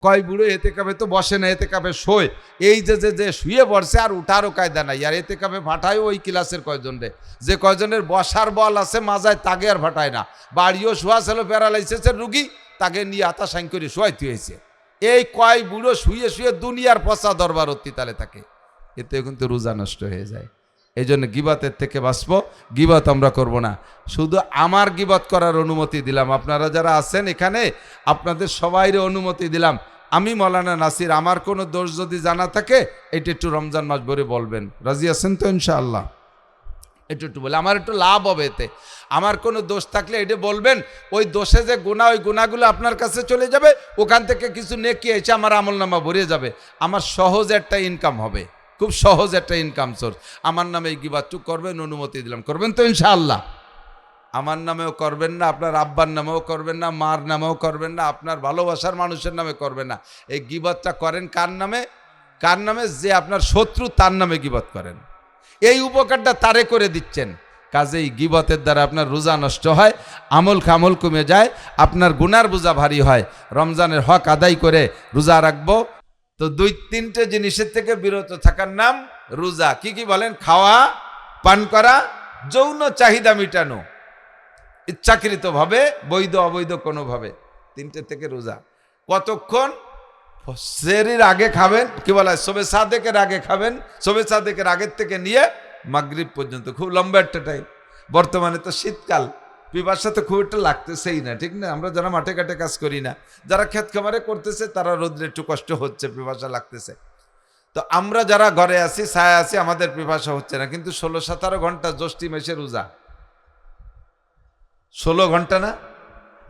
কয় বুড়ো এতেকাফে তো বসে না, এতেকাফে শোয়। এই যে যে যে শুয়ে পড়ছে আর উঠারও কায়দা নাই। আর এতেকাফে ফাটায় ওই ক্লাসের কয়জন রে, যে কয়জনের বসার বল আছে মাজায় তাকে আর ফাটায় না। বাড়িও শোয়া ছিল প্যারালাইসিসের রুগী, তাকে নিয়ে আতা সাইন করে শোয়াইতে হয়েছে। এই কয় বুড়ো শুয়ে শুয়ে দুনিয়ার পচা দরবার অত্যালে থাকে, এতে কিন্তু রোজা নষ্ট হয়ে যায়। এই জন্য গিবতের থেকে বাঁচবো, গিবত আমরা করব না। শুধু আমার গিবত করার অনুমতি দিলাম, আপনারা যারা আছেন এখানে আপনাদের সবাইরে অনুমতি দিলাম। আমি মৌলানা নাসির, আমার কোনো দোষ যদি জানা থাকে এটা একটু রমজান মাস ভরে বলবেন। রাজি আছেন তো ইনশাআল্লাহ? একটু একটু বলে আমার একটু লাভ হবে এতে। আমার কোনো দোষ থাকলে এটা বলবেন, ওই দোষে যে গুনাহ, ওই গুনাহগুলো আপনার কাছে চলে যাবে, ওখান থেকে কিছু নেকি এসে আমার আমলনামা ভরে যাবে। আমার সহজ একটা ইনকাম হবে, খুব সহজ একটা ইনকাম সোর্স। আমার নামে এই গিবতটুকু করবেন, অনুমতি দিলাম। করবেন তো ইনশাআল্লাহ? আমার নামেও করবেন না, আপনার আব্বার নামেও করবেন না, মার নামেও করবেন না, আপনার ভালোবাসার মানুষের নামে করবেন না। এই গিবতটা করেন কার নামে? কার নামে? যে আপনার শত্রু, তার নামে গিবত করেন। এই উপকারটা তারে করে দিচ্ছেন। কাজেই গিবতের দ্বারা আপনার রোজা নষ্ট হয়, আমল খামল কমে যায়, আপনার গুনার বোঝা ভারী হয়। রমজানের হক আদায় করে রোজা রাখবো। তো 2-3টে জিনিসের থেকে বিরত থাকার নাম রোজা। কি কি বলেন? খাওয়া, পান করা, যৌন চাহিদা মেটানো ইচ্ছাকৃতভাবে, বৈধ অবৈধ কোনোভাবে, 3টে থেকে রোজা। কতক্ষণ? সেহরির আগে খাবেন, কি বলা হয়, শবে সাদেকের আগে খাবেন। শবে সাদেকের আগের থেকে নিয়ে মাগরিব পর্যন্ত, খুব লম্বা একটা টাইম। বর্তমানে তো শীতকাল, পিপাসা তো খুব একটা লাগতেছেই না, ঠিক না? আমরা যারা মাঠে ঘাটে কাজ করি না, যারা ক্ষেত খামারে করতেছে, তারা রোদ্রে একটু কষ্ট হচ্ছে, পিপাসা লাগতেছে। তো আমরা যারা ঘরে আছি, ছায়া আছি, আমাদের পিপাসা হচ্ছে না। কিন্তু 16-17 ঘন্টা জ্যৈষ্ঠী মাসে রোজা, 16 ঘন্টা না?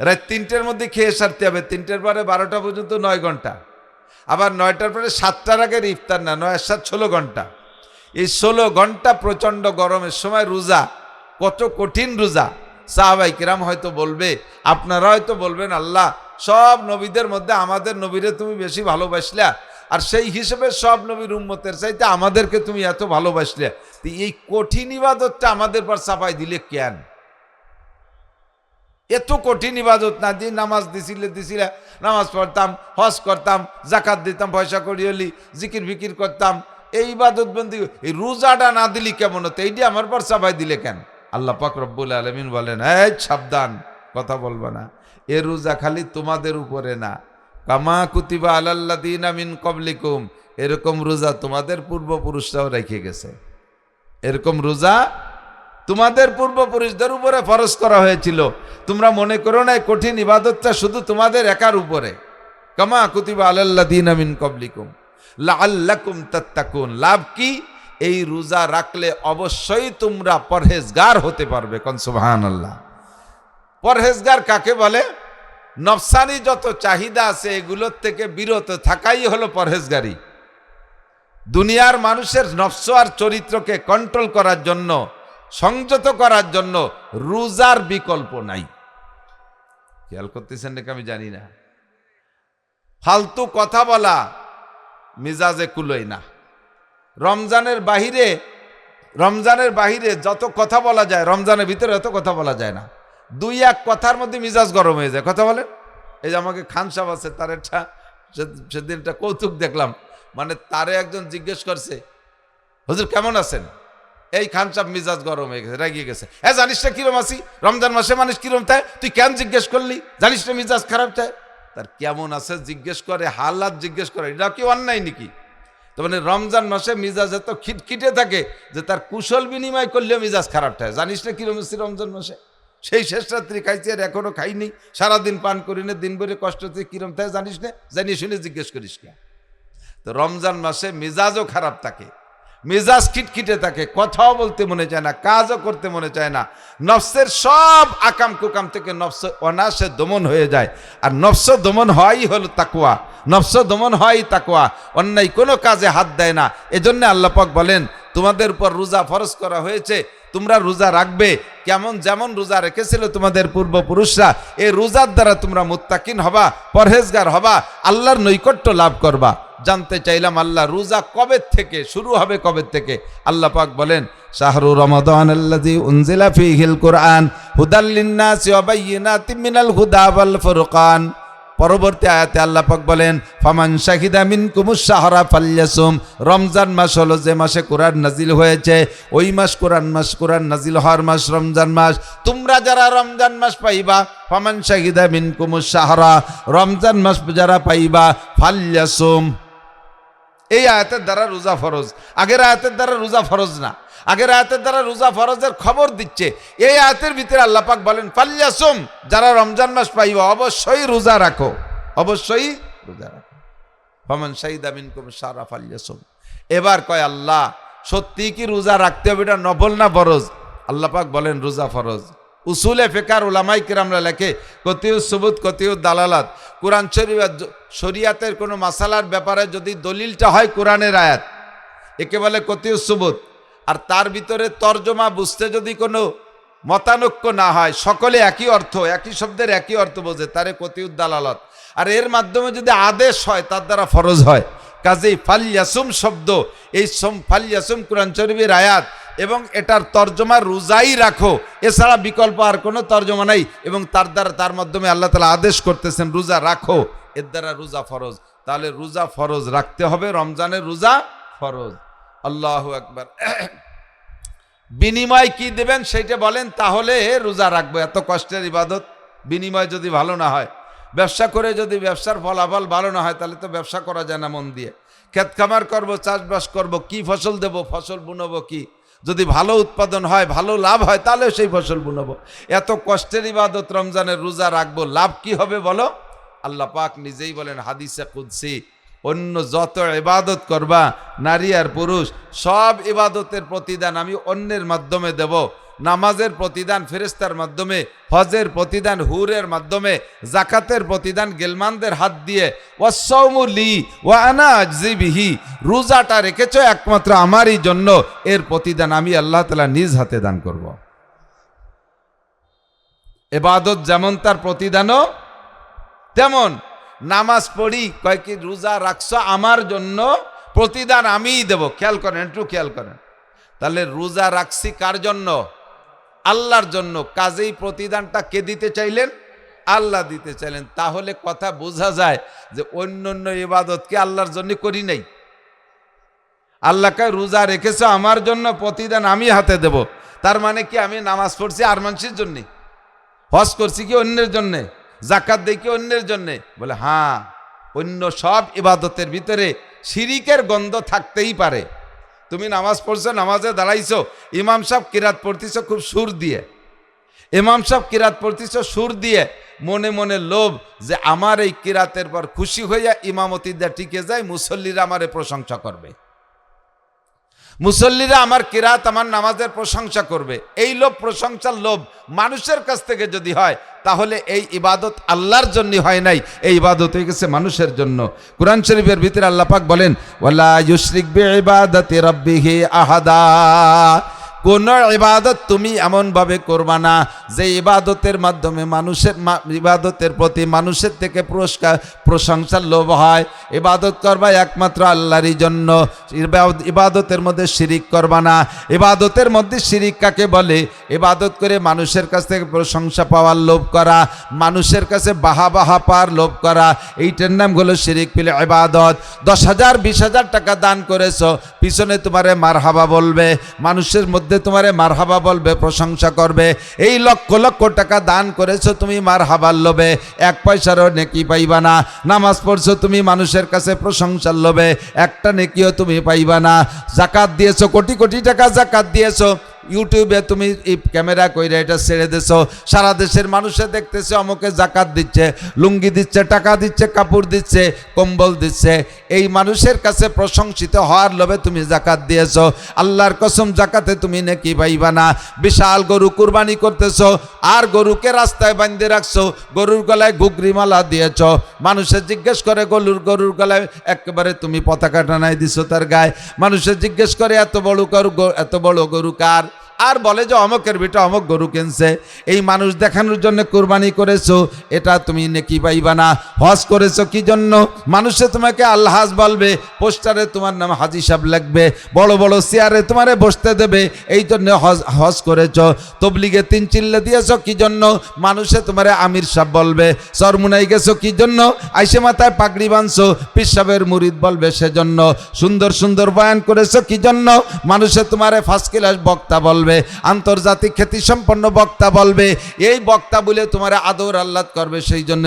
রাত 3টের মধ্যে খেয়ে সারতে হবে, 3টের পরে 12টা পর্যন্ত 9 ঘন্টা, আবার 9টার পরে 7টার আগের ইফতার না, 9 আর 7 16 ঘন্টা। এই 16 ঘন্টা প্রচণ্ড গরমের সময় রোজা, কত কঠিন রোজা। সাহাবায়ে কেরাম হয়তো বলবে, আপনারা হয়তো বলবেন, আল্লাহ সব নবীদের মধ্যে আমাদের নবীরে তুমি বেশি ভালোবাসলা, আর সেই হিসেবে সব নবীর উম্মতের চাইতে আমাদেরকে তুমি এত ভালোবাসলে, তো এই কঠিন ইবাদতটা আমাদের পর চাপাই দিলে কেন? এত কঠিন ইবাদত না দিয়ে নামাজ দিছিলে, নামাজ পড়তাম, হজ করতাম, জাকাত দিতাম, পয়সা করি হলি, জিকির ফিকির করতাম, এই ইবাদত বন্দি, এই রোজাটা না দিলি কেমন হতো? এইটি আমার পর চাপাই দিলে কেন? আল্লাহ পাক রব্বুল আলামিন বলেন, এই সাবধান, কথা বলবো না। এ রোজা খালি তোমাদের উপরে না, কামা কুতিবা আলাল্লাযিনা মিন ক্বাবলিকুম, এরকম রোজা তোমাদের পূর্বপুরুষরাও রেখে গেছে। এরকম রোজা তোমাদের পূর্বপুরুষদের উপরে ফরজ করা হয়েছিল। তোমরা মনে করো না কঠিন ইবাদতটা শুধু তোমাদের একার উপরে। কামা কুতিবা আলাল্লাযিনা মিন ক্বাবলিকুম লাআল্লাকুম তাত্তাকুন। লাভ কি? এই রোজা রাখলে অবশ্যই তোমরা পরহেজগার হতে পারবে। কোন সুবহানাল্লাহ। পরহেজগার কাকে বলে? নফসানি যত চাহিদা আছে এগুলোর থেকে বিরত থাকাই হলো পরহেজগারি। দুনিয়ার মানুষের নফস আর চরিত্রকে কন্ট্রোল করার জন্য, সংযত করার জন্য রোজার বিকল্প নাই। খেয়াল করতেছেন নাকি আমি জানি না। ফালতু কথা বলা মিজাজে কুলোয় না। রমজানের বাহিরে যত কথা বলা যায়, রমজানের ভিতরে অত কথা বলা যায় না। 2-1 কথার মধ্যে মিজাজ গরম হয়ে যায়। কথা বলেন। এই যে আমাকে খান সাহেব আছে, তার একটা সেদিন একটা কৌতুক দেখলাম। মানে তারে একজন জিজ্ঞেস করছে, হুজুর কেমন আছেন? এই খান সাহেব মিজাজ গরম হয়ে গেছে, রেগে গেছে। হ্যাঁ, জানিস না কিরম আছি? রমজান মাসে মানুষ কিরম চায়, তুই কেন জিজ্ঞেস করলি? জানিস না মিজাজ খারাপ চায়? তার কেমন আছে জিজ্ঞেস করে, হালাত জিজ্ঞেস করে, এটা কি অন্যায় নাকি? তো মানে রমজান মাসে মিজাজ এত খিটখিটে থাকে যে তার কুশল বিনিময় করলেও মিজাজ খারাপ থাকে। জানিস না কিরম আছি রমজান মাসে? সেই শেষ রাত্রি খাইছি আর এখনো খাইনি, সারাদিন পান করি না, দিন ভরে কষ্ট হচ্ছে, কিরম থাকে জানিস না? জানিয়ে শুনে জিজ্ঞেস করিস না। তো রমজান মাসে মিজাজও খারাপ থাকে, মেজাজ খিটখিটে থাকে, কথাও বলতে মনে চায় না, কাজও করতে মনে চায় না। নফসের সব আকাম কুকাম থেকে নফস অনায়াসে দমন হয়ে যায়। আর নফস দমন হওয়াই হলো তাকওয়া, নফস দমন হওয়াই তাকওয়া। অন্যায় কোনো কাজে হাত দেয় না। এজন্য আল্লাহ পাক বলেন, তোমাদের উপর রোজা ফরজ করা হয়েছে, তোমরা রোজা রাখবে কেমন যেমন রোজা রেখেছিল তোমাদের পূর্বপুরুষরা। এই রোজার দ্বারা তোমরা মুত্তাকিন হবা, পরহেজগার হবা, আল্লাহর নৈকট্য লাভ করবা। জানতে চাইলাম আল্লাহ রোজা কবে থেকে শুরু হবে, কবে থেকে? আল্লাহ পাক বলেন, শাহরু রমাদানাল্লাযী উনজিলা ফীহিল কুরআন হুদাল লিন্নাসি ওয়া বায়্যিনাতিম মিনাল হুদা ওয়াল ফুরকান। পরবর্তী আয়াতে আল্লাহ পাক বলেন ফামান শাহিদা মিনকুমুশ শাহরা ফালইয়াসুম, রমজান মাস হলো যে মাসে কোরআন নাজিল হয়েছে, ওই মাস কোরআন নাজিল হওয়ার মাস রমজান মাস। তোমরা যারা রমজান মাস পাইবা, ফামান শাহিদা মিনকুমুশ শাহরা, রমজান মাস যারা পাইবা, ফালইয়াসুম। এই আয়াতের দ্বারা রোজা ফরজ, আগের আয়াতের দ্বারা রোজা ফরজ না। আগের আয়াতের দ্বারা রোজা ফরজের খবর দিচ্ছে, এই আয়াতের ভিতরে আল্লাহ পাক বলেন ফালইয়াসুম, যারা রমজান মাস পাইবা অবশ্যই রোজা রাখো, অবশ্যই রোজা রাখো। ফামান শাহিদা মিনকুমুশ শাহরা ফালইয়াসুম। এবার কয় আল্লাহ সত্যি কি রোজা রাখতে হবে, এটা নফল না ফরজ? আল্লাহ পাক বলেন রোজা ফরজ। উসুলে ফিকার উলামায়ে কিরামরা লেখে কতিউ সুবুত কতিউ দালালাত, কোরআন শরীফ শরিয়াতের কোনো মাসালার ব্যাপারে যদি দলিলটা হয় কোরআনের আয়াত, একে বলে কতিউ সুবুত। আর তার ভিতরে তর্জমা বুঝতে যদি কোনো মতানৈক্য না হয়, সকলে একই অর্থ, একই শব্দের একই অর্থ বোঝে, তারে কতিউ দালালাত। আর এর মাধ্যমে যদি আদেশ হয় তার দ্বারা ফরজ হয়। কাজেই ফালইয়াসুম শব্দ, এই ফালইয়াসুম কোরআন শরীফের আয়াত এবং এটার তর্জমা রোজাই রাখো, এছাড়া বিকল্প আর কোনো তর্জমা নাই। এবং তার মাধ্যমে আল্লাহ তাআলা আদেশ করতেছেন রোজা রাখো, এর দ্বারা রোজা ফরজ। তাহলে রোজা ফরজ রাখতে হবে, রমজানের রোজা ফরজ। আল্লাহু আকবার। বিনিময় কি দেবেন সেইটা বলেন, তাহলে রোজা রাখবো। এত কষ্টের ইবাদত বিনিময় যদি ভালো না হয়, ব্যবসা করে যদি ব্যবসার ফলাফল ভালো না হয়, তাহলে তো ব্যবসা করা যায় না মন দিয়ে। ক্ষেত খামার করবো, চাষবাস করব, কি ফসল দেব, ফসল বুনবো কি, যদি ভালো উৎপাদন হয়, ভালো লাভ হয়, তাহলে সেই ফসল বুনবো। এত কষ্টের ইবাদত রমজানের রোজা রাখবো, লাভ কি হবে বলো? আল্লাহ পাক নিজেই বলেন হাদিসে কুদসি, অন্য যত ইবাদত করবা নারী আর পুরুষ, সব ইবাদতের প্রতিদান আমি অন্যের মাধ্যমে দেব। নামাজের প্রতিদান ফেরেশতার মাধ্যমে, হজের প্রতিদান হুরের মাধ্যমে, জাকাতের প্রতিদান গেলমানদের হাত দিয়ে। ওয়াসসাউমু লি ওয়া আনা আজজি বিহি, রোজাটা রেখেছো একমাত্র আমারই জন্য, এর প্রতিদান আমি আল্লাহ তাআলা নিজ হাতে দান করব। ইবাদত যেমন তার প্রতিদানও তেমন। নামাজ পড়ি, কয় কি রোজা রাখছো আমার জন্য, প্রতিদান আমিই দেব। খেয়াল করেন, একটু খেয়াল করেন। তাহলে রোজা রাখছি কার জন্য? আল্লাহর জন্য। কাজেই প্রতিদানটা কে দিতে চাইলেন? আল্লাহ দিতে চাইলেন। তাহলে কথা বোঝা যায় যে অন্য অন্য ইবাদতকে আল্লাহর জন্য করি নাই। আল্লাহকে রোজা রেখেছো আমার জন্য, প্রতিদান আমি হাতে দেব। তার মানে কি আমি নামাজ পড়ছি আর মানুষের জন্যে, হজ করছি কি অন্যের জন্যে, জাকাত দেই কি অন্যের জন্যে? বলে হ্যাঁ, অন্য সব ইবাদতের ভিতরে শিরিকের গন্ধ থাকতেই পারে। তুমি নামাজ পড়ছো, নামাজে দাঁড়াইছো, ইমাম সাহেব কিরাত পড়তেছো খুব সুর দিয়ে, ইমাম সাহেব কিরাত পড়তেছো সুর দিয়ে, মনে মনে লোভ যে আমার এই কিরাতের পর খুশি হইয়া ইমামতি দিয়ে টিকে যায়, মুসল্লিরা আমারে প্রশংসা করবে, মুসল্লিরা আমার কিরাত আমার নামাজের প্রশংসা করবে। এই লোভ, প্রশংসার লোভ মানুষের কাছ থেকে যদি হয়, তাহলে এই ইবাদত আল্লাহর জন্য হয় নাই, এই ইবাদত হয়ে গেছে মানুষের জন্য। কুরআন শরীফের ভিতরে আল্লাহ পাক বলেন ওয়ালা ইউশরিক বিইবাদাতি রাব্বিহি আহাদা, কোন ইবাদত তুমি এমনভাবে করবা না যে ইবাদতের মাধ্যমে মানুষের ইবাদতের প্রতি মানুষের থেকে পুরস্কার প্রশংসার লোভ হয়। ইবাদত করবা একমাত্র আল্লাহরই জন্য। ইবাদতের মধ্যে শিরিক করবা না। ইবাদতের মধ্যে শিরিক কাকে বলে? ইবাদত করে মানুষের কাছ থেকে প্রশংসা পাওয়ার লোভ করা, মানুষের কাছে বাহা পাওয়ার লোভ করা, এইটার নাম হলো শিরিক ফিল ইবাদত। 10,000 20,000 টাকা দান করেছো, পিছনে তোমারে মারহাবা বলবে, মানুষের মধ্যে তোমারে মারহাবা বলবে, প্রশংসা করবে। এই লক্ষ লক্ষ টাকা দান করেছো তুমি মারহাবার লোভে, 1 পয়সারও নেকি পাইবা না। নামাজ পড়ছো তুমি মানুষের কাছে প্রশংসার লোভে, একটা নেকিও তুমি পাইবা না। জাকাত দিয়েছো, কোটি কোটি টাকা জাকাত দিয়েছো, ইউটিউবে তুমি ক্যামেরা কইরা এটা ছেড়ে দিছো, সারা দেশের মানুষে দেখতেছে অমুকে জাকাত দিচ্ছে, লুঙ্গি দিচ্ছে, টাকা দিচ্ছে, কাপড় দিচ্ছে, কম্বল দিচ্ছে। এই মানুষের কাছে প্রশংসিত হওয়ার লোভে তুমি জাকাত দিয়েছো। আল্লাহর কসম জাকাতে তুমি নেকি পাইবা না। বিশাল গরু কুরবানি করতেছো, আর গরুকে রাস্তায় বাঁধে রাখছো, গরুর গলায় ঘুগরি মালা দিয়েছ। মানুষে জিজ্ঞেস করে গরুর গলায় একেবারে তুমি পতাকা টানাই দিছো তার গায়ে। মানুষে জিজ্ঞেস করে এত বড় গরু কার? আর বলে যে অমকের বেটা অমক গরু কিনছে, এই মানুষ দেখানোর জন্য কোরবানি করেছো, এটা তুমি নেকি পাইবা না। হজ করেছো কি জন্য? মানুষে তোমাকে আল্লাহাজ বলবে, পোস্টারে তোমার নাম হাজী সাহেব লাগবে, বড় বড় চেয়ারে তোমারে বসতে দেবে, এই জন্য হজ করেছো। তবলিগে 3 চিল্লে দিয়েছো কি জন্য? মানুষে তোমারে আমির সাহেব বলবে। চরমুনাই গেছো কি জন্য? আইসে মাথায় পাগড়ি বাঁধছো, পীর সাহেবের মুরিদ বলবে সেজন্য। সুন্দর সুন্দর বয়ান করেছো কি জন্য? মানুষে তোমারে ফার্স্ট ক্লাস বক্তা বলবে, আন্তর্জাতিক খ্যাতিসম্পন্ন বক্তা বলবে। এই বক্তা বলে তোমার আদর আহ্লাদ করবে, সেই জন্য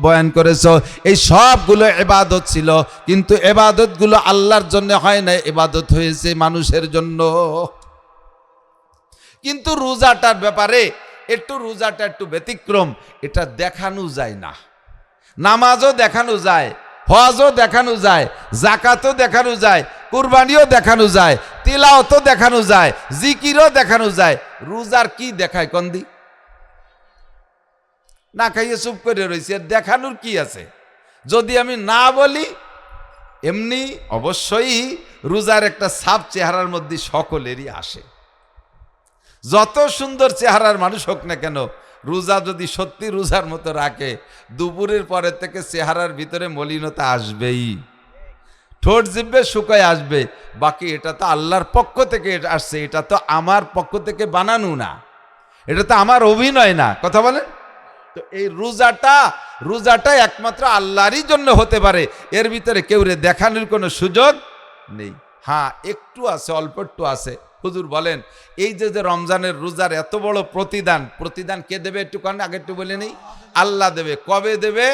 বয়ান করেছো। এই সবগুলো ইবাদত ছিল, কিন্তু ইবাদতগুলো আল্লাহর জন্য হয় না, ইবাদত হয়েছে মানুষের জন্য। কিন্তু রোজাটার ব্যাপারে রোজাটা একটু ব্যতিক্রম, এটা দেখানো যায় না। নামাজও দেখানো যায়, হজও দেখানো যায়, জাকাতও দেখানো যায়, কুরবানিও দেখানো যায়, তিলাওয়াতও দেখানো যায়, জিকিরও দেখানো যায়। রোজার কি দেখায় কন্দি? না খাইয়ে চুপ করে রয়েছে, দেখানোর কি আছে? যদি আমি না বলি, এমনি অবশ্যই রোজার একটা ছাপ চেহারার মধ্যে সকলেরই আসে। যত সুন্দর চেহারার মানুষ হোক না কেন, রোজা যদি সত্যি রোজার মতো রাখে, দুপুরের পরে থেকে চেহারার ভিতরে মলিনতা আসবেই, ঠোঁট জিভে শুকায় আসবে। বাকি এটা তো আল্লাহর পক্ষ থেকে আসছে, এটা তো আমার পক্ষ থেকে বানানো না, এটা তো আমার অভিনয় না। কথা বলেন তো, এই রোজাটা একমাত্র আল্লাহরই জন্য হতে পারে, এর ভিতরে কেউ দেখানোর কোনো সুযোগ নেই। হ্যাঁ, একটু আছে, অল্প একটু আছে। হুজুর বলেন, এই যে রমজানের রোজার এত বড় প্রতিদান কে দেবে? একটু কারণ আগে একটু বলে নেই, আল্লাহ দেবে। কবে দেবে?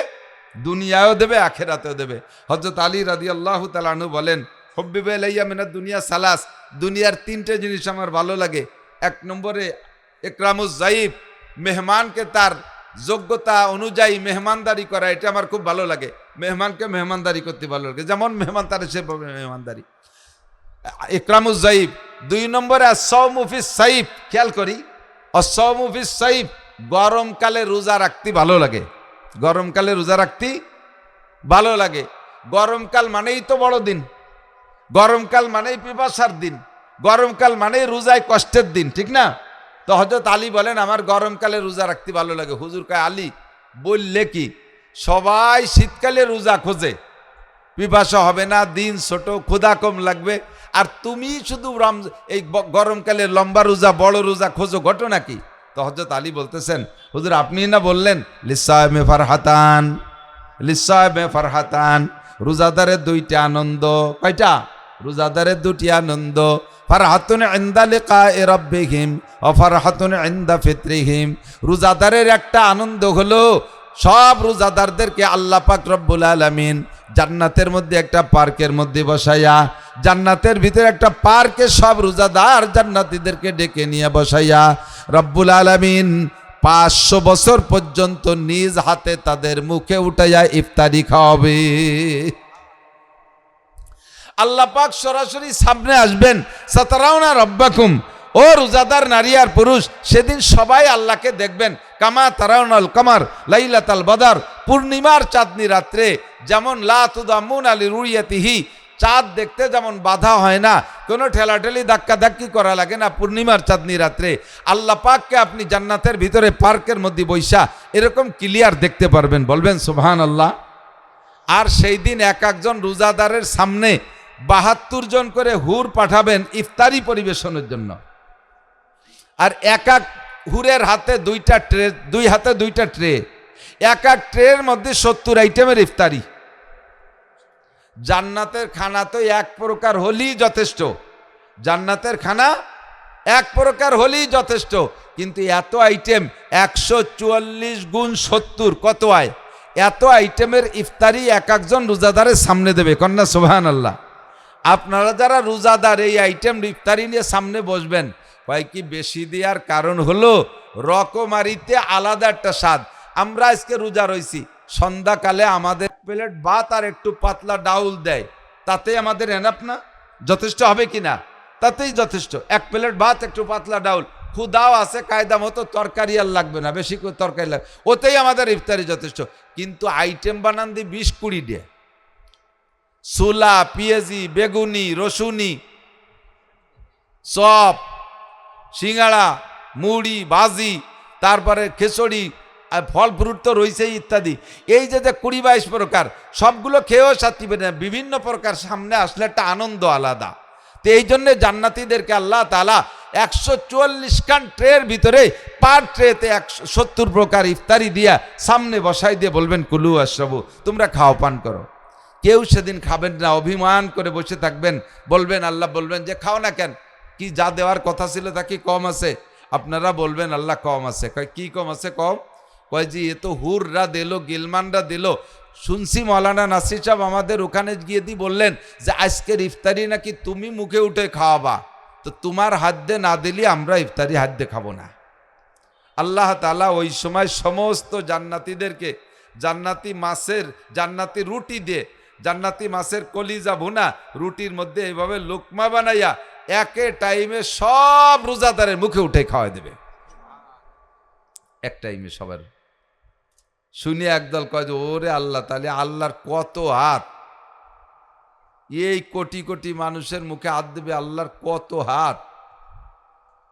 দুনিয়াও দেবে, আখেরাতেও দেবে। হযরত আলী রাদিয়াল্লাহু তাআলা আনহু বলেন, হুব্বিবা ইলাইয়া মিনাদ দুনিয়া সালাস, দুনিয়ার 3টে জিনিস আমার ভালো লাগে। 1 নম্বরে ইকরামুজ যায়িফ, মেহমানকে তার যোগ্যতা অনুযায়ী মেহমানদারি করা, এটা আমার খুব ভালো লাগে। মেহমানকে মেহমানদারি করতে ভালো লাগে, যেমন মেহমান তার সেভাবে মেহমানদারি, ইকরামুজ যায়িফ। 2 নম্বরে আস-সাওমু ফিস সাইফ, খেয়াল করি, আস-সাওমু ফিস সাইফ, গরমকালে রোজা রাখতে ভালো লাগে। গরমকালে রোজা রাখতে ভালো লাগে। গরমকাল মানেই তো বড় দিন, গরমকাল মানেই পিপাসার দিন, গরমকাল মানেই রোজায় কষ্টের দিন, ঠিক না? তো হযরত আলী বলেন, আমার গরমকালে রোজা রাখতে ভালো লাগে। হুজুর কয়, আলী বললে কি? সবাই শীতকালে রোজা খোঁজে, পিপাসা হবে না, দিন ছোট, ক্ষুধা কম লাগবে, আর তুমি শুধু এই গরমকালে লম্বা রোজা, বড় রোজা খোঁজো, ঘটনা কি? তো হযরত আলী বলতেছেন, হুজুর আপনি না বললেন লিসাইমে ফারহাতান, লিসাইমে ফারহাতান, রোজাদারের 2টি আনন্দ। কয়টা? রোজাদারের 2টি আনন্দ। ফারহাতুন ইনদা লিকায়ে রাব্বিহিম ওয়া ফারহাতুন ইনদা ফিতরিহিম। রোজাদারের একটা আনন্দ হলো, সব রোজাদারদেরকে আল্লাহ পাক রব্বুল আলামিন জান্নাতের মধ্যে একটা পার্কের মধ্যে বসাইয়া, জান্নাতের ভিতরে একটা পার্কে সব রোজাদার জান্নাতীদেরকে ডেকে নিয়ে বসাইয়া রব্বুল আলামিন 500 বছর পর্যন্ত নিজ হাতে তাদের মুখে উঠাইয়া ইফতারি খাওয়াবে। আল্লাহ পাক সরাসরি সামনে আসবেন, সাতারাউনা রব্বাকুম। ও রোজাদার নারী আর পুরুষ, সেদিন সবাই আল্লাহকে দেখবেন। কামা তারাউনাল কামার লাইলাতাল বদর, পূর্ণিমার চাঁদনি রাত্রে যেমন লা তুদাম্মুন আলি রুইয়াতিহি, চাঁদ দেখতে যেমন বাধা হয় না, কোনো ঠেলাঠেলি ধাক্কাধাক্কি করা লাগে না, পূর্ণিমার চাঁদনি রাত্রে আল্লাহ পাককে আপনি জান্নাতের ভিতরে পার্কের মধ্যে বৈশা এরকম ক্লিয়ার দেখতে পারবেন। বলবেন সুবহানাল্লাহ। আর সেই দিন এক একজন রোজাদারের সামনে 72 জন করে হুর পাঠাবেন ইফতারি পরিবেশনের জন্য। আর এক এক হুরের হাতে 2টা ট্রে, 2 হাতে 2টা ট্রে, এক এক ট্রের মধ্যে 70 আইটেমের ইফতারি। জান্নাতের খানা তো এক প্রকার হলেই যথেষ্ট, জান্নাতের খানা এক প্রকার হলেই যথেষ্ট, কিন্তু এত আইটেম 144 গুণ 70 কত হয়? এত আইটেমের ইফতারি এক একজন রোজাদারের সামনে দেবে। কন্যা সুবহানাল্লাহ। আপনারা যারা রোজাদার এই আইটেম ইফতারি নিয়ে সামনে বসবেন, কয় কি বেশি দেওয়ার কারণ হলো রকমারিতে আলাদা একটা স্বাদ। আমরা আজকে রোজা রয়েছি, সন্ধ্যাকালে আমাদের প্লেট ভাত আর একটু পাতলা ডাউল দেয়, তাতে আমাদের এনাফ না? যথেষ্ট হবে কি না? তাতেই যথেষ্ট। 1 প্লেট ভাত, একটু পাতলা ডাউল, ক্ষুদাও আছে, কায়দা মতো তরকারি আর লাগবে না, বেশি করে তরকারি লাগবে, ওতেই আমাদের ইফতারি যথেষ্ট। কিন্তু আইটেম বানান দি 20-20 দিয়ে, ছোলা, পেঁয়াজি, বেগুনি, রসুনি, চপ, সিঙ্গাড়া, মুড়ি, ভাজি, তারপরে খিচুড়ি, আর ফল ফ্রুট তো রয়েছেই ইত্যাদি। এই যে 20-22 প্রকার, সবগুলো খেয়েও শান্তি পেবে না। বিভিন্ন প্রকার সামনে আসলে একটা আনন্দ আলাদা। তো এই জন্যে জান্নাতীদেরকে আল্লাহ তাআলা 144 খান ট্রের ভিতরে পার ট্রেতে 170 প্রকার ইফতারি দিয়া সামনে বসাই দিয়ে বলবেন কুলু আশরাবু, তোমরা খাও পান করো। কেউ সেদিন খাবেন না, অভিমান করে বসে থাকবেন, বলবেন, আল্লাহ বলবেন যে খাও না কেন, কি যা দেওয়ার কথা ছিল তা কি কম আছে? আপনারা বলবেন আল্লাহ কম আছে। কয় কি কম আছে? কম কয় জি এ তো হুররা দিল, গিলমানরা দিল। শুনছি মৌলানা নাসির সাহেব আমাদের ওখানে গিয়ে দিয়ে বললেন যে আজকের ইফতারি নাকি তুমি মুখে উঠে খাওয়াবা, তো তোমার হাত দিয়ে না দিলে আমরা ইফতারি হাত দিয়ে খাবো না। আল্লাহ তাআলা ওই সময় সমস্ত জান্নাতীদেরকে জান্নাতি রুটি দিয়ে, জান্নাতি মাছের কলিজা ভুনা রুটির মধ্যে এইভাবে লোকমা বানাইয়া একে টাইমে সব রোজাদারের মুখে উঠে খাওয়াই দেবে, এক টাইমে সবার। শুনে একদল কয় যে ওরে আল্লাহ, তাহলে আল্লাহর কত হাত, এই কোটি কোটি মানুষের মুখে হাত দেবে আল্লাহর কত হাত,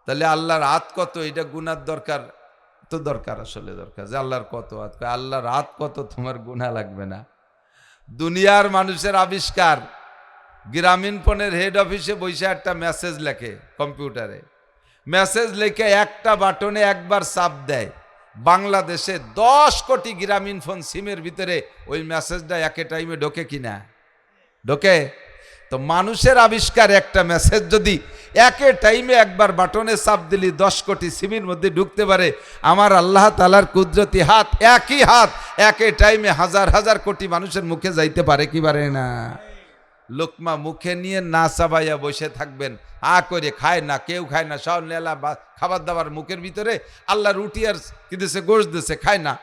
তাহলে আল্লাহর হাত কত, এটা গুনার দরকার তো দরকার, আসলে দরকার যে আল্লাহর কত হাত। আল্লাহর হাত কত তোমার গুনাহ লাগবে না। দুনিয়ার মানুষের আবিষ্কার, গ্রামীণফোনের হেড অফিসে বসে একটা মেসেজ লেখে কম্পিউটারে, মেসেজ লিখে একটা বাটনে একবার চাপ দেয়। বাংলাদেশে 10 কোটি গ্রামীণফোন সিমের ভিতরে ওই মেসেজটা একে টাইমে ঢোকে কিনা? ঢোকে। তো মানুষের আবিষ্কার একটা মেসেজ যদি একে টাইমে একবার বাটনে চাপ দিলি 10 কোটি সিমের মধ্যে ঢুকতে পারে, আমার আল্লাহ তাআলার কুদরতি হাত, একই হাত একে টাইমে হাজার হাজার কোটি মানুষের মুখে যাইতে পারে কি পারে না? লোকমা মুখে নিয়ে না চাবাইয়া বসে থাকবেন, করে খায় না, কেউ খায় না, সব নেলা খাবার দাবার মুখের ভিতরে। আল্লাহ রুটি আর কি দিছে, গোশত দিছে, খায় না।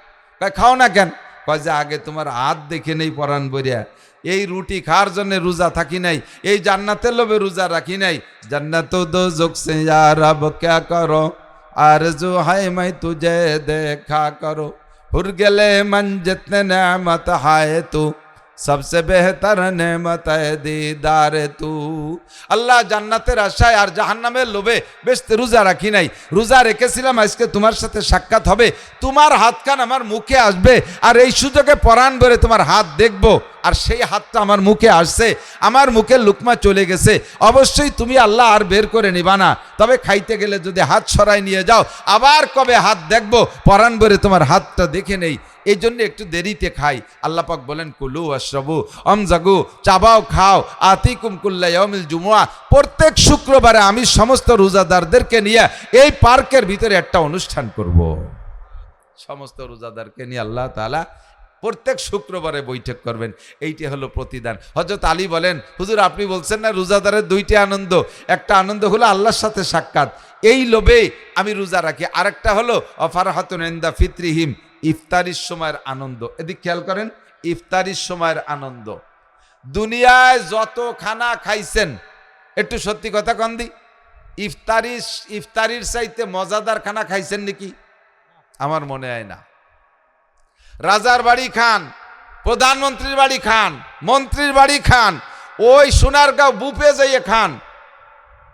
কয় খাও না কেন? কয় যে আগে তোমার হাত দেখে নেই পরাণ বরিয়া, এই রুটি খাওয়ার জন্য রোজা থাকি নাই, এই জান্নাতের লোভে রোজা রাখি নাই। জান্নাত দোজখ সে ইয়া রব ক্যা করো, আরজু হায় মাই তুঝে দেখা করো, হুর গেলে মন জিতনে নেমত হায় তু, সবসে বেহতর নেমত দিদার তু। আল্লাহ জান্নাতের আশায় আর জাহান্নামের লোভে বেশ রোজা রাখি নাই, রোজা রেখেছিলাম আজকে তোমার সাথে সাক্ষাৎ হবে, তোমার হাতখান আমার মুখে আসবে, আর এই সুযোগে পরাণ ভরে তোমার হাত দেখবো, আর সেই হাতটা আমার মুখে আসছে, আমার মুখে লুকমা চলে গেছে, অবশ্যই তুমি আল্লাহ আর বের করে নিবা না। তবে খাইতে গেলে যদি হাত সরাই নিয়ে যাও, আবার কবে হাত দেখবো, পরাণ ভরে তোমার হাতটা দেখে নেই, এই জন্য একটু দেরিতে খাই। আল্লাহ পাক বলেন কুলু আশরাবু আমজাগু, চাবাও খাও, আতিকুম কুল্লা ইয়াউমিল জুমুআ, প্রত্যেক শুক্রবারে আমি সমস্ত রোজাদারদেরকে নিয়ে এই পার্কের ভিতরে একটা অনুষ্ঠান করব। সমস্ত রোজাদারকে নিয়ে আল্লাহ তাআলা প্রত্যেক শুক্রবারে বৈঠক করবেন, এইটি হলো প্রতিদান। হযরত আলী বলেন, হুজুর আপনি বলছেন না রোজাদারের দুইটি আনন্দ, একটা আনন্দ হলো আল্লাহর সাথে সাক্ষাৎ, এই লোভে আমি রোজা রাখি, আরেকটা হলো অফারহাতুন ইনদা ফিতরিহিম, ইফতারির সময়ের আনন্দ। এদিক খেয়াল করেন, ইফতারির সময়ের আনন্দ। দুনিয়ায় যত খানা খাইছেন, একটু সত্যি কথা কন দি, ইফতারির চাইতে মজাদার খানা খাইছেন নাকি? আমার মনে হয় না। রাজার বাড়ি খান, প্রধানমন্ত্রীর বাড়ি খান, মন্ত্রীর বাড়ি খান, ওই সোনারগাঁও বুফে যাইয়ে খান,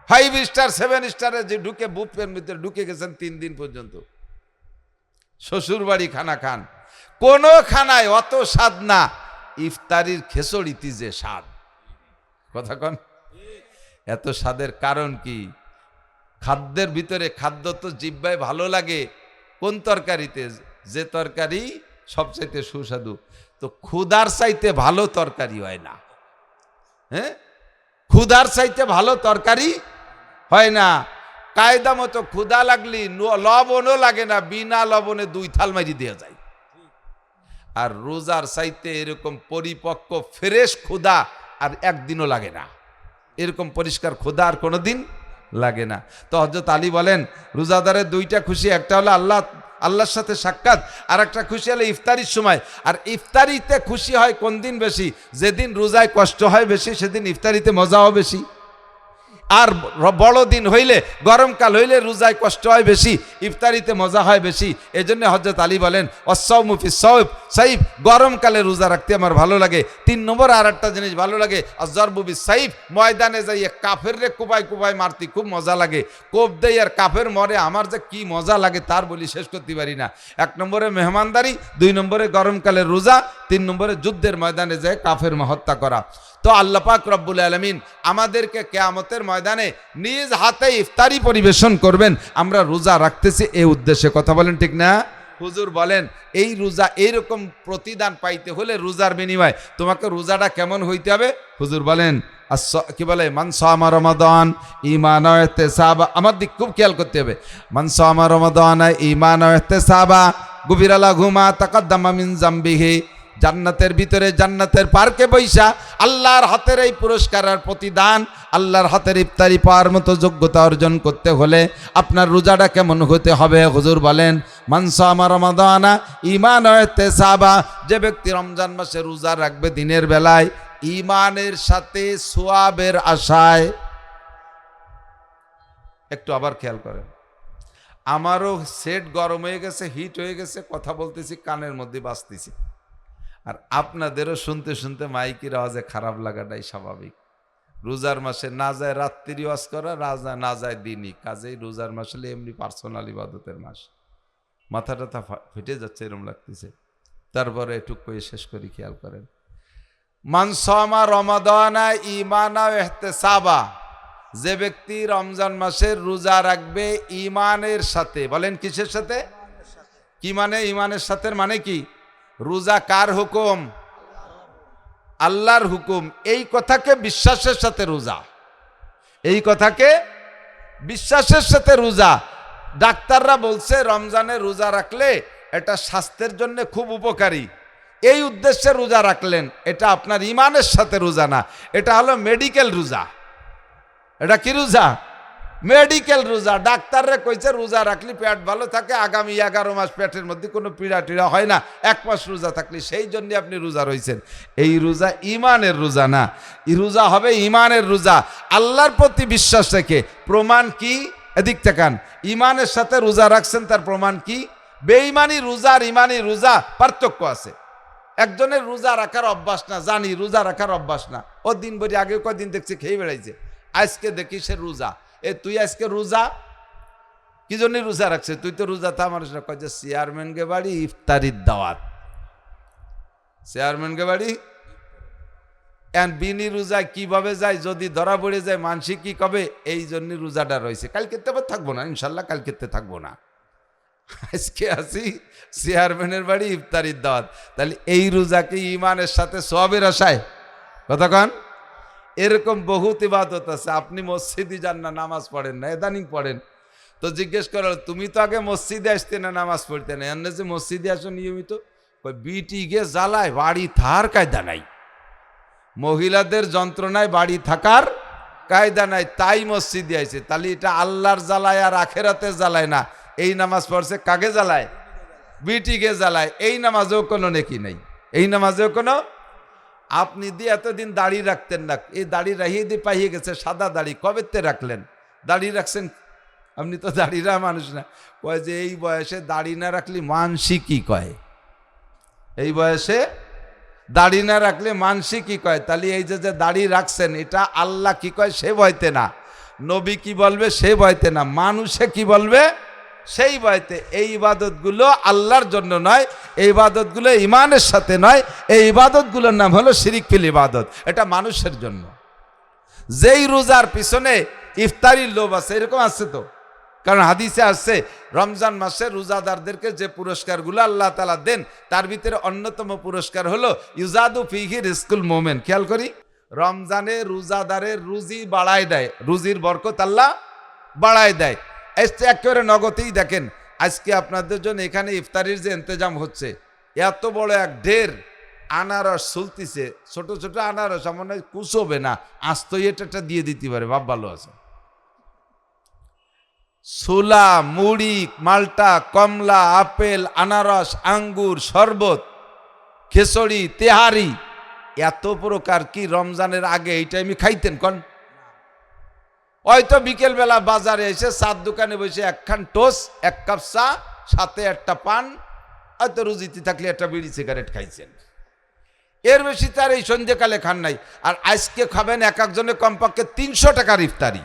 5 স্টার 7 স্টারে যে ঢুকে বুফের ভিতরে ঢুকে গেছেন 3 দিন পর্যন্ত, শ্বশুর বাড়ি খানা খান, কোন খানায় অত স্বাদ না, ইফতারির খেচড়িতে যে স্বাদ, কথা কন। এত স্বাদের কারণ কি? খাদ্যের ভিতরে, খাদ্য তো জিহ্বায় ভালো লাগে কোন তরকারিতে? যে তরকারি সবচাইতে সুস্বাদু। তো ক্ষুধার চাইতে ভালো তরকারি হয় না, হ্যাঁ, ক্ষুধার চাইতে ভালো তরকারি হয় না। কায়দা মতো ক্ষুধা লাগলি লবণও লাগে না, বিনা লবণে 2 থাল মারি দেওয়া যায়। আর রোজার চাইতে এরকম পরিপক্ক ফ্রেশ ক্ষুধা আর একদিনও লাগে না, এরকম পরিষ্কার ক্ষুধা আর কোনোদিন লাগে না। তো হযরত আলী বলেন রোজাদারের 2টা খুশি, একটা হলো আল্লাহর সাথে সাক্ষাৎ, আর একটা খুশি হলো ইফতারির সময়। আর ইফতারিতে খুশি হয় কোন দিন বেশি? যেদিন রোজায় কষ্ট হয় বেশি, সেদিন ইফতারিতে মজাও বেশি। আর বড়দিন হইলে গরমকাল হইলে রোজায় কষ্ট হয় বেশি, ইফতারিতে মজা হয় বেশি। এই জন্য হযরত আলী বলেন অসসাউমু ফিস সাইফ, গরমকালে রোজা রাখতে আমার ভালো লাগে। 3 নম্বর আর একটা জিনিস ভালো লাগে আযযারবু বিস সাইফ, ময়দানে যাইয়ে কাফেররে কুবাই কুবাই মারতে খুব মজা লাগে। কোপ দেই আর কাফের মরে, আমার যে কি মজা লাগে তার বলি শেষ করতে পারি না। 1 নম্বরে মেহমানদারি, 2 নম্বরে গরমকালে রোজা, 3 নম্বরে যুদ্ধের ময়দানে যায় কাফের হত্যা করা। তো আল্লাহ পাক রব্বুল আলামিন আমাদেরকে কিয়ামতের ময়দানে নিজ হাতে ইফতারি পরিবেশন করবেন, আমরা রোজা রাখতেছি এই উদ্দেশ্যে। কথা বলেন ঠিক না? হুজুর বলেন এই রোজা এইরকম প্রতিদান পাইতে হলে রোজার বিনিময় তোমাকে রোজাটা কেমন হইতে হবে? হুজুর বলেন কি বলে, মান সামা রমাদান ঈমান ওয়া ইহতিসাবা, আমার দিক খুব খেয়াল করতে হবে। মান সামা রমাদান ঈমান ওয়া ইহতিসাবা গুফিরা লাহু মা তাকাদ্দামা মিন যামবিহি, জান্নাতের ভিতরে জান্নাতের পার্কে বৈশা আল্লাহর হাতের এই পুরস্কার আর প্রতিদান, আল্লাহর হাতের ইফতারি পাওয়ার মতো যোগ্যতা অর্জন করতে হলে আপনার রোজাটা কেমন হতে হবে? হুজুর বলেন মান সামা রমাদানা ঈমান ওয়া ইহতিসাবা, যে ব্যক্তি রমজান মাসে রোজা রাখবে দিনের বেলায় ঈমানের সাথে সওয়াবের আশায়। একটু আবার খেয়াল করেন, আমারও সেট গরম হয়ে গেছে, হিট হয়ে গেছে, কথা বলতেছি কানের মধ্যে বাজতেছি, আর আপনাদেরও শুনতে শুনতে মাইকের আওয়াজে খারাপ লাগাটাই স্বাভাবিক। রোজার মাসে না যায় রাত্রি ওয়াজ করা, না যায় দিনই, কাজেই রোজার মাস হলে এমনি পার্সোনাল ইবাদতের মাস। মাথাটা ফেটে যাচ্ছে এরকম লাগতেছে। তারপরে একটু কয়ে শেষ করি, খেয়াল করেন। মান সামা রমাদানা ঈমানা ওয়া ইহতিসাবা, যে ব্যক্তি রমজান মাসের রোজা রাখবে ঈমানের সাথে। বলেন কিসের সাথে? কি মানে ঈমানের সাথে? মানে কি? রোজা কার হুকুম? আল্লাহর হুকুম। এই কথাকে বিশ্বাসের সাথে রোজা, এই কথাকে বিশ্বাসের সাথে রোজা। ডাক্তাররা বলছে রমজানে রোজা রাখলে এটা স্বাস্থ্যের জন্য খুব উপকারী, এই উদ্দেশ্যে রোজা রাখলেন। এটা আপনার ঈমানের সাথে রোজা না, এটা হলো মেডিকেল রোজা। এটা কি রোজা? মেডিকেল রোজা। ডাক্তাররা কইছে রোজা রাখলে পেট ভালো থাকে, আগামী 11 মাস পেটের মধ্যে কোনো পীড়া টিড়া হয় না, 1 মাস রোজা থাকলে, সেই জন্য আপনি রোজা রয়েছেন। এই রোজা ঈমানের রোজা না, এই রোজা হবে ঈমানের রোজা, আল্লাহর প্রতি বিশ্বাস রেখে। প্রমাণ কি? এদিক তাকান। ঈমানের সাথে রোজা রাখছেন, তার প্রমাণ কি? বেঈমানি রোজা আর ঈমানি রোজা পার্থক্য আছে। একজনের রোজা রাখার অভ্যাস না, জানি রোজা রাখার অভ্যাস না, ও দিন ভরি আগে কদিন দেখছি খেয়ে বেড়াইছে, আজকে দেখি সে রোজা। এ তুই আজকে রোজা কি জন্য রোজা রাখছে? তুই তো রোজা থা মানুষ না, কয় যে চেয়ারম্যানকে বাড়ি ইফতারির দাওয়াত, চেয়ারম্যানকে বাড়ি। বিনি রোজা কিভাবে যায়, যদি ধরা পড়ে যায় মানসি কি কবে, এই জন্য রোজাটা রয়েছে। কালকে আবার থাকবো না, ইনশাল্লাহ কালকে থাকবো না, আজকে আসি চেয়ারম্যানের বাড়ি ইফতারির দাওয়াত। তাহলে এই রোজাকে ঈমানের সাথে সওয়াবের আশায়, কথা কন। এরকম বহুত ইবাদত আছে, আপনি মসজিদে যান না, নামাজ পড়েন না, ইদানিং পড়েন, তো জিজ্ঞেস করো তুমি তো আগে মসজিদে আসতে না, নামাজ পড়তে না, এমনি যে মসজিদে আসো নিয়মিত, বিটি গে জ্বালায় বাড়ি থাকার কায়দা নাই, মহিলাদের যন্ত্রণায় বাড়ি থাকার কায়দা নাই, তাই মসজিদে আইছে। তাহলে এটা আল্লাহর জ্বালায় আর আখেরাতের জ্বালায় না। এই নামাজ পড়ছে কাকে জ্বালায়? বিটিকে জ্বালায়। এই নামাজেও কোনো নেকি নেই, এই নামাজেও কোনো। আপনি দিয়ে এতদিন দাড়ি রাখতেন না, এই দাড়ি রাখিয়ে দিয়ে পাইয়ে গেছে সাদা দাড়ি, কবেতে রাখলেন? দাড়ি রাখছেন, আপনি তো দাড়িরা মানুষ না। কয় যে এই বয়সে দাড়ি না রাখলে মানসি কি কয়, এই বয়সে দাড়ি না রাখলে মানসি কি কয়। তাহলে এই যে দাড়ি রাখছেন, এটা আল্লাহ কি কয় সে ভয়তে না, নবী কি বলবে সে ভয়তে না, মানুষে কি বলবে সেই ভয়তে। এই ইবাদতগুলো আল্লাহর জন্য নয়, এই ইবাদতগুলো ঈমানের সাথে নয়, এই ইবাদতগুলোর নাম হলো শিরিক ফিল ইবাদত, এটা মানুষের জন্য। যেই রোজার পিছনে ইফতারির লোভ আছে, এরকম আছে তো, কারণ হাদিসে আসছে রমজান মাসে রোজাদারদেরকে যে পুরস্কারগুলো আল্লাহ তাআলা দেন, তার ভিতরে অন্যতম পুরস্কার হলো ইউজাদু ফিহি রিজকুল মুমিন। খেয়াল করি, রমজানে রোজাদারের রুজি বাড়ায় দেয়, রুজির বরকত আল্লাহ বাড়ায় দেয়। একেবারে নগদেই দেখেন, আজকে আপনাদের জন্য এখানে ইফতারির যে ইন্তজাম হচ্ছে, এত বড় এক ঢের আনারস চলতিছে, ছোট ছোট আনারস, মনে হয় কুচোবে না, আস্ত এটা দিয়ে দিতে পারে, ভাব ভালো আছে। ছোলা, মুড়ি, মালটা, কমলা, আপেল, আনারস, আঙ্গুর, শরবত, খিচুড়ি, তেহারি, এত প্রকার কি রমজানের আগে এই টাইমে খাইতেন? কন হয়তো বিকেলবেলা বাজারে এসে চার দোকানে বসে একখান টোস্ট, এক কাপ চা, সাথে একটা পান, হয়তো রুজিতে থাকলে একটা বিড়ি সিগারেট খাইছেন। এর বেশি তার এই সন্ধ্যেকালে খান নাই। আর আজকে খাবেন এক একজনে কমপক্ষে 300 টাকার ইফতারি।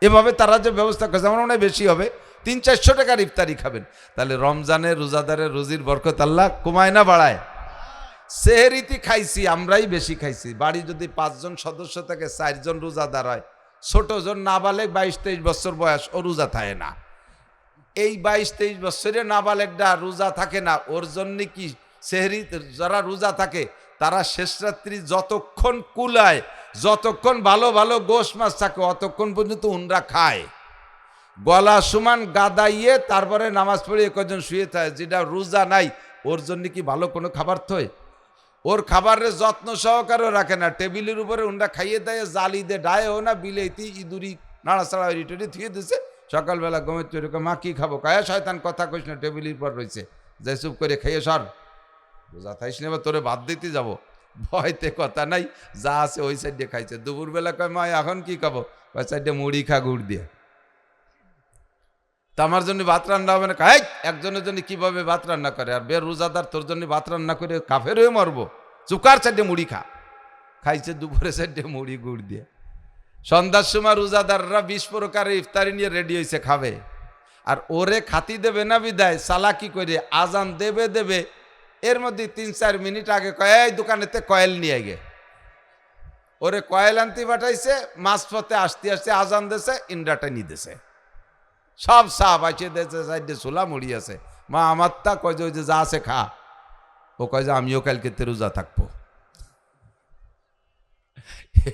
এভাবে তারা যে ব্যবস্থা করেছে, আমার মনে হয় বেশি হবে, 300-400 টাকার ইফতারি খাবেন। তাহলে রমজানের রোজাদারের রুজির বরকত আল্লাহ কমায় না বাড়ায়? সেহরিতে খাইছি, আমরাই বেশি খাইছি। বাড়ি যদি 5 জন সদস্য থাকে, 4 জন রোজাদার হয়, ছোট জন নাবালেগ 22-23 বছর বয়স, ও রোজা থাকে না। এই 22-23 বছরে নাবালেগটা রোজা থাকে না, ওর জন্য কি সেহরি? যারা রোজা থাকে তারা শেষ রাত্রি যতক্ষণ কুলায়, যতক্ষণ ভালো ভালো গোশ মাছ থাকে, অতক্ষণ পর্যন্ত উনরা খায়, গলা সমান গাদাইয়ে তারপরে নামাজ পড়ে কজন শুয়ে থাকে। যেটা রোজা নাই ওর জন্য কি ভালো কোনো খাবার থয়? ওর খাবারের যত্ন সহকারেও রাখে না, টেবিলের উপরে উনরা খাইয়ে দেয়, জালি দিয়ে ডায়েও না, বিলেতি ইঁদুরি নাড়াচাড়া রিটরি থুয়ে দিছে। সকালবেলা গমের তৈরি মা কি খাবো, কায়া শয়তান কথা কইস না, টেবিলের পর রয়েছে, যাই চুপ করে খাইয়ে সর, রোজা থাইস না, এবার তোরে ভাত দিতে যাবো। ভয়তে কথা নাই, যা আছে ওই সাইডে খাইছে। দুপুরবেলা কয় মা এখন কি খাবো, ওই সাইডে মুড়ি খা গুড় দিয়ে। তা আমার জন্য ভাত রান্না হবে না? কাই একজনের জন্য কিভাবে ভাত রান্না করে? আর বের রোজাদার তোর জন্য ভাত রান্না করে কাফের হয়ে মরবো। চুকার সাইডে মুড়ি খা। খাইছে দুপুরে সাইডে মুড়ি গুড় দিয়ে। সন্ধ্যার সময় রোজাদাররা 20 প্রকারের ইফতারি নিয়ে রেডি হয়েছে খাবে। আর ওরে খাতি দেবে না বিদায় চালাকি করে আজান দেবে, এর মধ্যে 3-4 মিনিট আগে কয় এই দোকানেতে কয়েল নিয়ে গে। ওরে কয়েল আনতে পাঠাইছে, মাঝপথে আসতে আসতে আজান দেছে, ইন্ডাটা নিয়ে দেছে, সব সাপ আছে দেছে, সাইডে ছোলা মুড়ি আছে। মা আমার তা কয় যে ওই যে যা আছে খা। ও কয় যে আমিও কালকে রোজা থাকবো।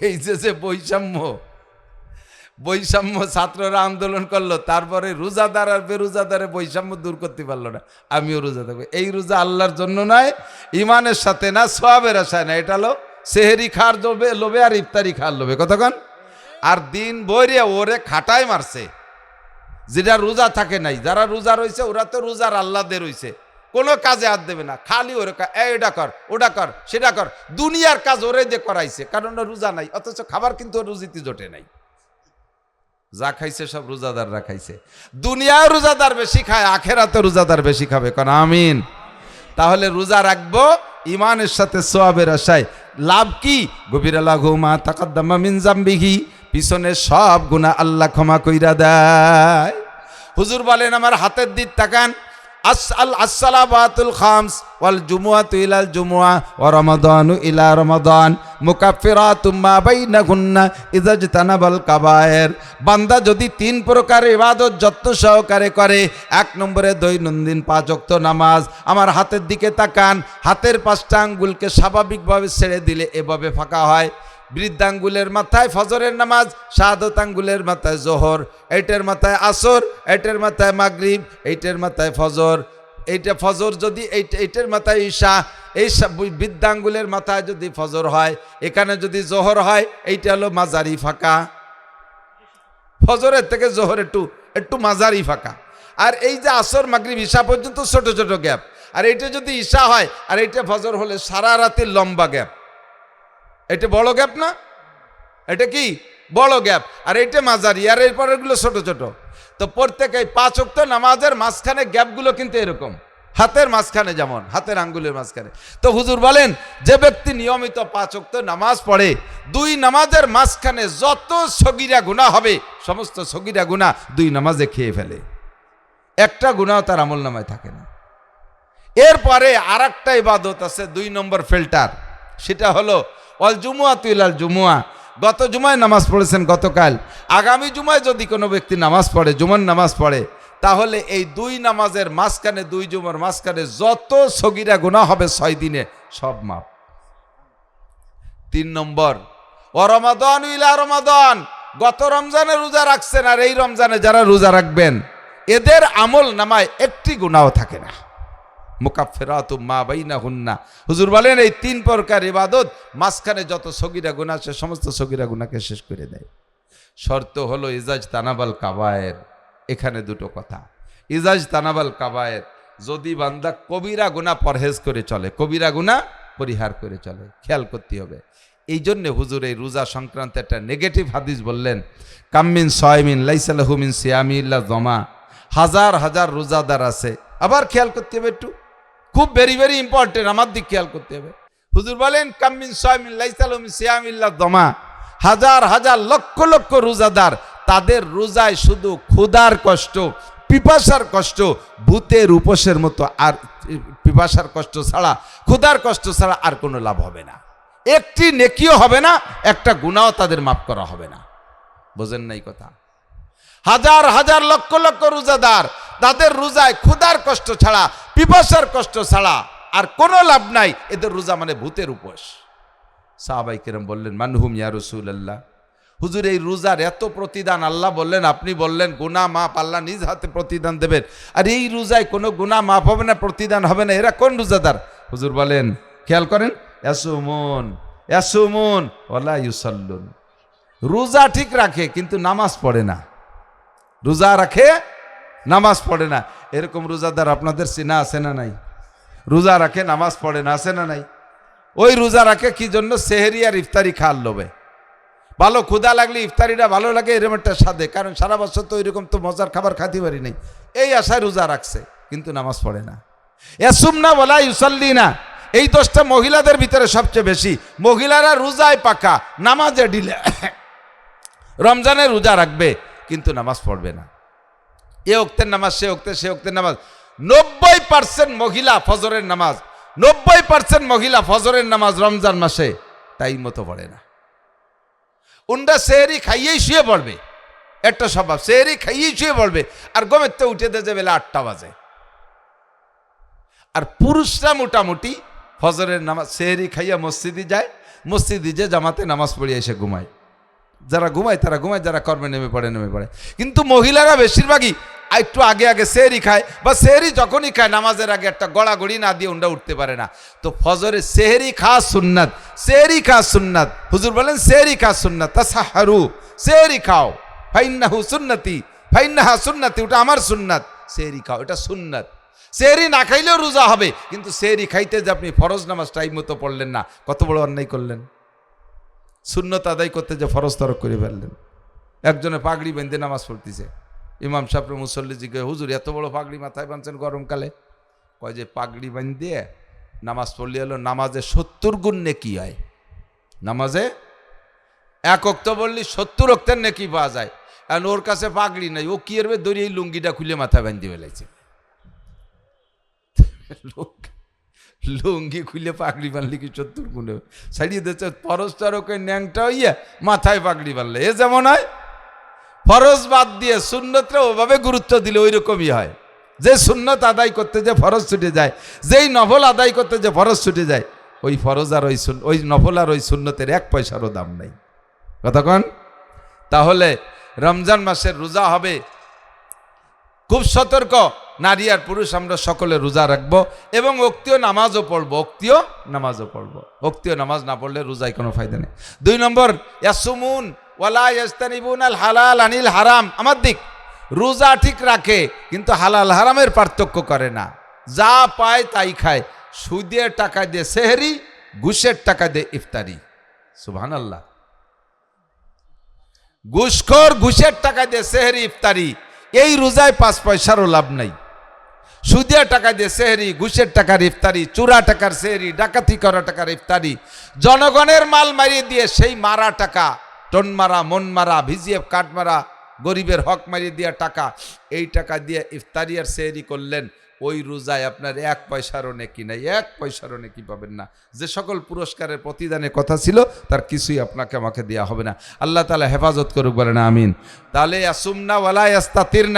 এই যে বৈষম্য ছাত্ররা আন্দোলন করলো, তারপরে রোজাদার আর বেরোজাদারে বৈষম্য দূর করতে পারলো না, আমিও রোজা থাকবো। এই রোজা আল্লাহর জন্য নয়, ইমানের সাথে না, সওয়াবের আশায় না। এটা হলো সেহেরি খার লোভে আর ইফতারি খার লোভে। কতক্ষণ? আর দিন বইরে ওরে খাটায় মারছে, যেটা রোজা থাকে নাই। যারা রোজা রয়েছে ওরা তো রোজার আল্লাহদের রয়েছে, কোনো কাজে হাত দেবে না, খালি ওরে এটা কর, ওটা কর, সেটা কর, দুনিয়ার কাজ ওরে যে করাইছে, কারণ রোজা নাই। অথচ খাবার কিন্তু রুজিতে জোটে নাই। যা খাইছে সব রোজাদাররা খাইছে। দুনিয়ায় রোজাদার বেশি খায়, আখেরাতে রোজাদার বেশি খাবে। কারণ আমিন। তাহলে রোজা রাখবো ইমানের সাথে, সওয়াবের আশায়। লাভ কি? গফিরা লাহু মা তাকাদ্দামা মিন যামবিহি, পিছনের সব গুনাহ আল্লাহ ক্ষমা কইরা দেয়। হুজুর বলেন আমার হাতের দিক তাকান, আসসালাবাতুল খামস ওয়াল জুমুআতু ইলাল জুমুআ ওয়া রমাদানু ইলা রমাদান মুকাফফিরাতুম মা বাইনাহুন্না ইযা জাতানাবাল কাবায়ের। বান্দা যদি 3 প্রকার ইবাদত যত্ন সহকারে করে, 1 নম্বরে দৈনন্দিন 5 ওয়াক্ত নামাজ। আমার হাতের দিকে তাকান, হাতের 5টা আঙ্গুলকে স্বাভাবিকভাবে ছেড়ে দিলে এভাবে ফাঁকা হয়। বৃদ্ধাঙ্গুলের মাথায় ফজরের নামাজ, শাহাদত আঙ্গুলের মাথায় জোহর, এইটার মাথায় আসর, এইটার মাথায় মাগরিব, এইটার মাথায় ফজর, এইটা ফজর যদি এইটার মাথায় ঈশা, এই বৃদ্ধাঙ্গুলের মাথায় যদি ফজর হয়, এখানে যদি জোহর হয়, এইটা হলো মাঝারি ফাঁকা। ফজরের থেকে জোহর একটু মাঝারি ফাঁকা। আর এই যে আসর মাগরিব ঈশা পর্যন্ত ছোট ছোট গ্যাপ। আর এইটা যদি ঈশা হয় আর এইটা ফজর হলে সারা রাতের লম্বা গ্যাপ। এটা বড় গ্যাপ না? এটা কি বড় গ্যাপ? আর এটা মাঝারি, আর এরপরেরগুলো ছোট ছোট। তো প্রত্যেকে 5 ওয়াক্ত নামাজের মাঝখানে গ্যাপগুলো কিন্তু এরকম, হাতের মাঝখানে, যেমন হাতের আঙ্গুলের মাঝখানে। তো হুজুর বলেন যে ব্যক্তি নিয়মিত 5 ওয়াক্ত নামাজ পড়ে, 2 নামাজের মাঝখানে যত সগীরা গুনাহ হবে, সমস্ত সগীরা গুনাহ 2 নামাজে খেয়ে ফেলে, একটা গুনাহ তার আমলনামায় থাকে না। এরপরে আরেকটা ইবাদত আছে 2 নম্বর ফিল্টার, সেটা হলো ওয়াল জুমুআতু ইলাল জুমুআ। গত জুমায় নামাজ পড়েছেন গতকাল, আগামী জুমায় যদি কোনো ব্যক্তি নামাজ পড়ে, জুমার নামাজ পড়ে, তাহলে এই 2 নামাজের মাঝখানে, 2 জুমার মাঝখানে যত সগীরা গুনাহ হবে 6 দিনে সব মাপ। 3 নম্বর ওয়া রমাদানু ইলা রমাদান। গত রমজানে রোজা রাখছেন আর এই রমজানে যারা রোজা রাখবেন, এদের আমল নামায় একটি গুনাহ থাকে না। মুকাফফিরাতুম মা বাইনাহুন্না। হুজুর বলেন এই 3 প্রকার ইবাদত মাঝখানে যত সগীরা গুনাহ আছে সমস্ত সগীরা গুনাহকে শেষ করে দেয়। শর্ত হলো ইজাজ তানাবাল কাবায়ের। এখানে 2টো কথা। ইজাজ তানাবাল কাবায়ের, যদি বান্দা কবিরা গুনাহ পরহেজ করে চলে, কবিরা গুনাহ পরিহার করে চলে, খেয়াল করতে হবে। এই জন্যে হুজুর এই রোজা সংক্রান্ত একটা নেগেটিভ হাদিস বললেন, কাম্মিন সয়মিন লাইসা লাহু মিন সিয়ামি ইল্লা যমা। হাজার হাজার রোজাদার আছে। আবার খেয়াল করতে হবে একটু, খুব ভেরি ভেরি ইম্পর্টেন্ট, আমার দিক খেয়াল করতে হবে। হুজুর বলেন কাম্মিন সয়মিন লাইসা লাহু মিন সিয়ামি ইল্লা যমা। হাজার হাজার লক্ষ লক্ষ রোজাদার, তাদের রোজায় শুধু ক্ষুধার কষ্ট, পিপাসার কষ্ট, ভূতের উপোসের মতো, আর পিপাসার কষ্ট ছাড়া, ক্ষুধার কষ্ট ছাড়া আর কোনো লাভ হবে না। একটি নেকিও হবে না, একটা গুনাহও তাদের মাফ করা হবে না। বোঝেন নাই কথা? হাজার হাজার লক্ষ লক্ষ রোজাদার, তাদের রোজায় ক্ষুধার কষ্ট ছাড়া, পিপাসার কষ্ট ছাড়া আর কোনো লাভ নাই। এদের রোজা মানে ভূতের উপোস। সাহাবায়ে কেরাম বললেন, মানহুম ইয়া রাসূলুল্লাহ। হুজুর এই রোজার এত প্রতিদান, আল্লাহ বললেন, আপনি বললেন গুনাহ মাফ, আল্লাহ নিজ হাতে প্রতিদান দেবেন, আর এই রোজায় কোনো গুনাহ মাফ হবে না, প্রতিদান হবে না, এরা কোন রোজাদার? হুজুর বলেন, খেয়াল করেন, ইয়াসুমুন ইয়াসুমুন ওয়ালা ইউসাল্লুন। রোজা ঠিক রাখে কিন্তু নামাজ পড়ে না। রোজা রাখে, নামাজ পড়ে না। এরকম রোজাদার আপনাদের চেনা আছে না নাই? রোজা রাখে, নামাজ পড়ে না, আছে না নাই? ওই রোজা রাখে কি জন্য? সেহরি আর ইফতারি খাওয়ার লোভে। ভালো ক্ষুধা লাগলে ইফতারিটা ভালো লাগে, এরকম একটা স্বাদে, কারণ সারা বছর তো ওইরকম তো মজার খাবার খাতে পারি নাই, এই আশায় রোজা রাখছে, কিন্তু নামাজ পড়ে না। ইয়াসুমনা ওয়ালা ইউসাল্লিনা, এই দোষটা মহিলাদের ভিতরে সবচেয়ে বেশি। মহিলারা রোজায় পাকা, নামাজে ঢিলে। রমজানে রোজা রাখবে কিন্তু নামাজ পড়বে না। এ ওক্তের নামাজ, সে ওক্তের নামাজ। 90% মহিলা ফজরের নামাজ, 90% মহিলা ফজরের নামাজ রমজান মাসে টাইম মতো পড়ে না। উন্ডা সেহরি খাইয়েই শুয়ে পড়বে, একটা স্বভাব, সেহরি খাইয়েই শুয়ে পড়বে, আর গমেতে উঠে দেবে বেলা 8টা বাজে। আর পুরুষরা মোটামুটি ফজরের নামাজ সেহরি খাইয়া মসজিদে যায়, মসজিদে যে জামাতে নামাজ পড়িয়ে এসে ঘুমায়। যারা ঘুমায় তারা ঘুমায়, যারা কর্মে নেমে পড়ে। কিন্তু মহিলারা বেশিরভাগই একটু আগে আগে সেহরি খায়, বা সেহরি যখনই খায় নামাজের আগে একটা গড়াগড়ি না দিয়ে উন্ডা উঠতে পারে না। তো ফজরে সেহরি খাওয়া সুন্নাত, সেহরি খাওয়া সুন্নাত। হুজুর বলেন সেহরি খাওয়া সুন্নাত, তাসাহারু, সেহরি খাও, ফাইন্নাহু সুন্নতি, ফাইন্নাহা সুন্নতি, ওটা আমার সুন্নাত। সেহরি খাও, এটা সুন্নাত। সেহরি না খাইলেও রোজা হবে, কিন্তু সেহরি খাইতে যে আপনি ফরজ নামাজ টাইম মতো পড়লেন না, কত বড় অন্যায় করলেন। সুন্নত আদায় করতে যে ফরজ তরক করে ফেললেন। একজনে পাগড়ি বেঁধে নামাজ পড়তেছে, ইমাম সাহেব মুসল্লি জিজ্ঞেস, হুজুর এত বড় পাগড়ি মাথায় বাঁধছেন গরমকালে? কয় যে পাগড়ি বাঁধে নামাজ পড়লে হলো নামাজে 70 গুণ নেকি হয়। নামাজে 1 ওয়াক্ত বললি 70 ওয়াক্তের নেকি পাওয়া যায়। আর ওর কাছে পাগড়ি নাই, ও কি এরবে দড়ি এই লুঙ্গিটা খুলে মাথায় বাঁধতে ফেলেছে। লুঙ্গি খুলে পাগড়ি বানলে কি 70 গুণে ছাড়িয়ে দিচ্ছে? ফরজ তরকের ন্যাংটা হইয়া মাথায় পাগড়ি বানলে এ যেমন হয়, ফরজ বাদ দিয়ে সুন্নতরা ওভাবে গুরুত্ব দিলে ওই রকমই হয়। যে সুন্নত আদায় করতে যে ফরজ ছুটে যায়, যেই নফল আদায় করতে যে ফরজ ছুটে যায়, ওই ফরজ আর ওই নফল আর ওই সুন্নতের 1 পয়সারও দাম নাই। কতক্ষণ? তাহলে রমজান মাসের রোজা হবে, খুব সতর্ক, নারী আর পুরুষ আমরা সকলে রোজা রাখবো এবং ওক্তীয় নামাজও পড়বো। ওক্তীয় নামাজ না পড়লে রোজায় কোনো ফায়দা নেই। 2 নম্বর, ইয়াসুমুন ওয়ালা ইয়াজতানিবুনাল হালাল আনিল হারাম। আমার দিক, রোজা ঠিক রাখে কিন্তু হালাল হারামের পার্থক্য করে না, যা পায় তাই খায়। সুদের টাকা দিয়ে সেহরি, ঘুষের টাকা দিয়ে ইফতারি। সুবহানাল্লাহ। ঘুষখোর ঘুষের টাকা দিয়ে সেহরি ইফতারি, এই রোজায় 5 পয়সারও লাভ নাই। সুদিয়া টাকা দিয়ে সেহরি, ঘুষের টাকার ইফতারি, চুরা টাকার সেহরি, ডাকাতি করা টাকার ইফতারি, জনগণের মাল মারিয়ে দিয়ে সেই মারা টাকা, টন মারা, মন মারা, ভিজিএফ কাঠ মারা, গরিবের হক মারিয়ে দেওয়া টাকা, এই টাকা দিয়ে ইফতারি আর সেহরি করলেন, ওই রোজায় আপনার 1 পয়সারও নেকি নাই, 1 পয়সারও নেকি পাবেন না। যে সকল পুরস্কারের প্রতিদানের কথা ছিল তার কিছুই আপনাকে আমাকে দেওয়া হবে না। আল্লাহ তাআলা হেফাজত করুক, বলেন আমিন। তাহলে ইয়াসুমনা ওয়ালা ইয়াস্তাতিরনা।